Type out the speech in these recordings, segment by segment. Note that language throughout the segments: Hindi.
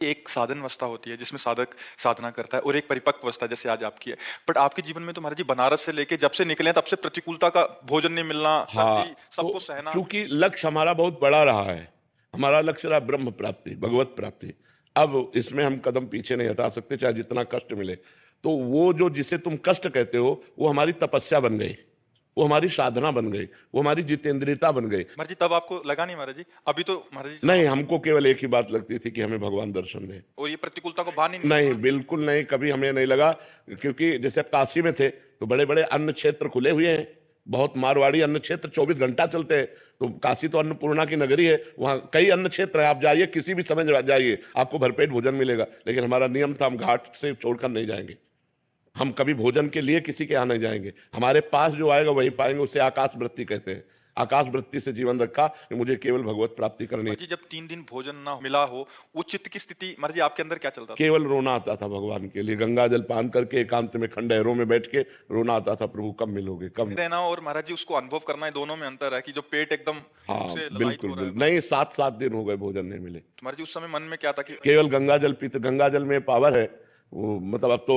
एक साधन अवस्था होती है जिसमें साधक साधना करता है और एक परिपक्व अवस्था जैसे आज आपकी है। बट आपके जीवन में तो महाराज जी बनारस से लेके जब से निकले हैं तब से प्रतिकूलता का भोजन नहीं मिलना, हाँ, सर्दी, तो सबको सहना। चूंकि लक्ष्य हमारा बहुत बड़ा रहा है, हमारा लक्ष्य रहा ब्रह्म प्राप्ति, भगवत प्राप्ति। अब इसमें हम कदम पीछे नहीं हटा सकते, चाहे जितना कष्ट मिले। तो वो जो जिसे तुम कष्ट कहते हो, वो हमारी तपस्या बन गई, वो हमारी साधना बन गई, वो हमारी जितेंद्रियता बन गई। महाराज जी तब आपको लगा नहीं महाराज जी, अभी तो महाराज जी नहीं, हमको केवल एक ही बात लगती थी कि हमें भगवान दर्शन दे। और ये प्रतिकूलता को भान ही नहीं नहीं, लगा। बिल्कुल नहीं, कभी हमें नहीं लगा। क्योंकि जैसे काशी में थे तो बड़े बड़े अन्न क्षेत्र खुले हुए हैं, बहुत मारवाड़ी अन्न क्षेत्र 24 घंटा चलते हैं। तो काशी तो अन्नपूर्णा की नगरी है, वहां कई अन्न क्षेत्र है, आप जाइए किसी भी समय जाइए, आपको भरपेट भोजन मिलेगा। लेकिन हमारा नियम था, हम घाट से छोड़कर नहीं जाएंगे, हम कभी भोजन के लिए किसी के यहाँ नहीं जाएंगे। हमारे पास जो आएगा वही पाएंगे, उसे आकाश वृत्ति कहते हैं। आकाश वृत्ति से जीवन रखा कि मुझे केवल भगवत प्राप्ति करनी है। महाराज जी जब 3 दिन भोजन ना मिला हो, वो चित्त की स्थिति महाराज जी आपके अंदर क्या चलता था? केवल रोना आता था भगवान के लिए, गंगा जल पान करके एकांत में खंडहरों में बैठ के रोना आता था, प्रभु कब मिलोगे, कब। देना और महाराज जी उसको अनुभव करना है, दोनों में अंतर है कि जो पेट एकदम हाँ, से ललायित बिल्कुल हो रहा है। बिल्कुल नहीं, 7 दिन हो गए भोजन नहीं मिले। महाराज जी उस समय मन में क्या था कि केवल गंगा जल पीते, गंगा जल में पावर है। वो मतलब अब तो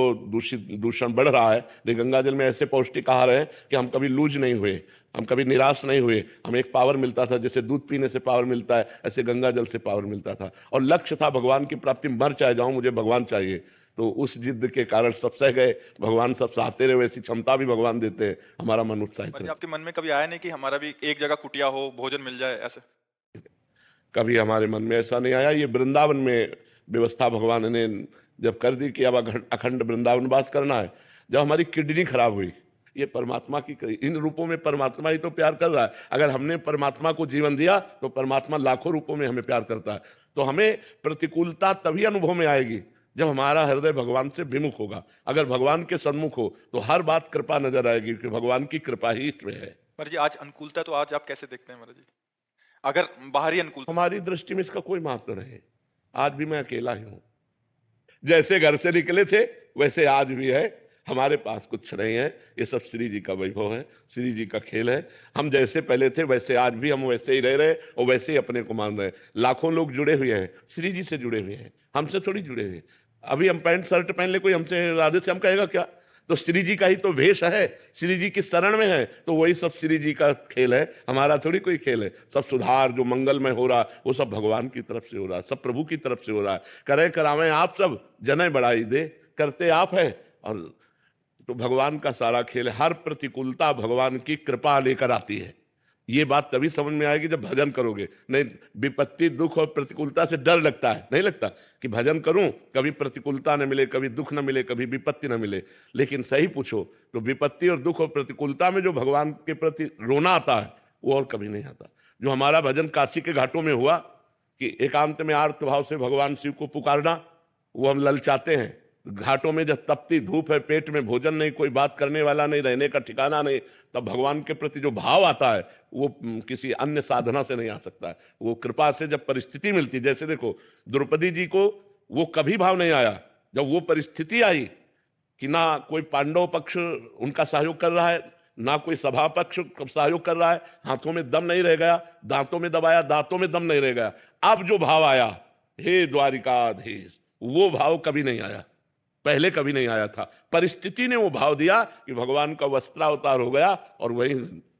दूषण बढ़ रहा है, लेकिन गंगा जल में ऐसे पौष्टिक आहार है कि हम कभी लूज नहीं हुए, हम कभी निराश नहीं हुए। हमें एक पावर मिलता था, जैसे दूध पीने से पावर मिलता है, ऐसे गंगा जल से पावर मिलता था। और लक्ष्य था भगवान की प्राप्ति, मर चाहे जाऊं मुझे भगवान चाहिए। तो उस जिद के कारण सब सह गए, भगवान सब सहते रहे, वैसी क्षमता भी भगवान देते हैं, हमारा मन उत्साहित महाराज जी रहे। आपके मन में कभी आया नहीं कि हमारा भी एक जगह कुटिया हो, भोजन मिल जाए ऐसे? कभी हमारे मन में ऐसा नहीं आया। ये वृंदावन में व्यवस्था भगवान ने जब कर दी कि अब अखंड वृंदावन वास करना है। जब हमारी किडनी खराब हुई, ये परमात्मा की इन रूपों में परमात्मा ही तो प्यार कर रहा है। अगर हमने परमात्मा को जीवन दिया तो परमात्मा लाखों रूपों में हमें प्यार करता है। तो हमें प्रतिकूलता तभी अनुभव में आएगी जब हमारा हृदय भगवान से विमुख होगा। अगर भगवान के सन्मुख हो तो हर बात कृपा नजर आएगी, कि भगवान की कृपा ही इसमें है। महाराज जी आज अनुकूलता तो आज आप कैसे देखते हैं महाराज जी, अगर बाहरी अनुकूलता? हमारी दृष्टि में इसका कोई महत्व नहीं। आज भी मैं अकेला ही हूं, जैसे घर से निकले थे वैसे आज भी है। हमारे पास कुछ नहीं है, ये सब श्री जी का वैभव है, श्री जी का खेल है। हम जैसे पहले थे वैसे आज भी हम वैसे ही रह रहे और वैसे ही अपने को मान रहे। लाखों लोग जुड़े हुए हैं, श्री जी से जुड़े हुए हैं, हमसे थोड़ी जुड़े हुए हैं। अभी हम पैंट शर्ट पहन ले, कोई हमसे राधे श्याम कहेगा क्या? तो श्री जी का ही तो वेश है, श्री जी की शरण में है, तो वही सब श्री जी का खेल है, हमारा थोड़ी कोई खेल है। सब सुधार जो मंगलमय हो रहा वो सब भगवान की तरफ से हो रहा है, सब प्रभु की तरफ से हो रहा है। करें करावें आप सब, जने बढ़ाई दे, करते आप है। और तो भगवान का सारा खेल है। हर प्रतिकूलता भगवान की कृपा लेकर आती है। ये बात तभी समझ में आएगी जब भजन करोगे। नहीं, विपत्ति दुख और प्रतिकूलता से डर लगता है, नहीं लगता कि भजन करूं कभी प्रतिकूलता न मिले, कभी दुख न मिले, कभी विपत्ति न मिले। लेकिन सही पूछो तो विपत्ति और दुख और प्रतिकूलता में जो भगवान के प्रति रोना आता है वो और कभी नहीं आता। जो हमारा भजन काशी के घाटों में हुआ कि एकांत में आर्त भाव से भगवान शिव को पुकारना, वो हम ललचाते हैं। घाटों में जब तपती धूप है, पेट में भोजन नहीं, कोई बात करने वाला नहीं, रहने का ठिकाना नहीं, तब भगवान के प्रति जो भाव आता है वो किसी अन्य साधना से नहीं आ सकता है। वो कृपा से जब परिस्थिति मिलती, जैसे देखो द्रौपदी जी को वो कभी भाव नहीं आया, जब वो परिस्थिति आई कि ना कोई पांडव पक्ष उनका सहयोग कर रहा है, ना कोई सभा पक्ष सहयोग कर रहा है, हाथों में दम नहीं रह गया, दांतों में दबाया, दांतों में दम नहीं रह गया। अब जो भाव आया, हे द्वारिकाधीश, वो भाव कभी नहीं आया, पहले कभी नहीं आया था। परिस्थिति ने वो भाव दिया कि भगवान का वस्त्रावतार हो गया और वही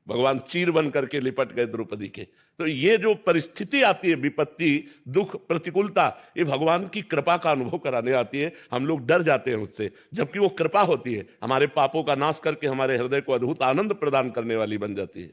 भगवान चीर बन करके लिपट गए द्रौपदी के। तो ये जो परिस्थिति आती है, विपत्ति दुख प्रतिकूलता, ये भगवान की कृपा का अनुभव कराने आती है। हम लोग डर जाते हैं उससे, जबकि वो कृपा होती है, हमारे पापों का नाश करके हमारे हृदय को अद्भुत आनंद प्रदान करने वाली बन जाती है।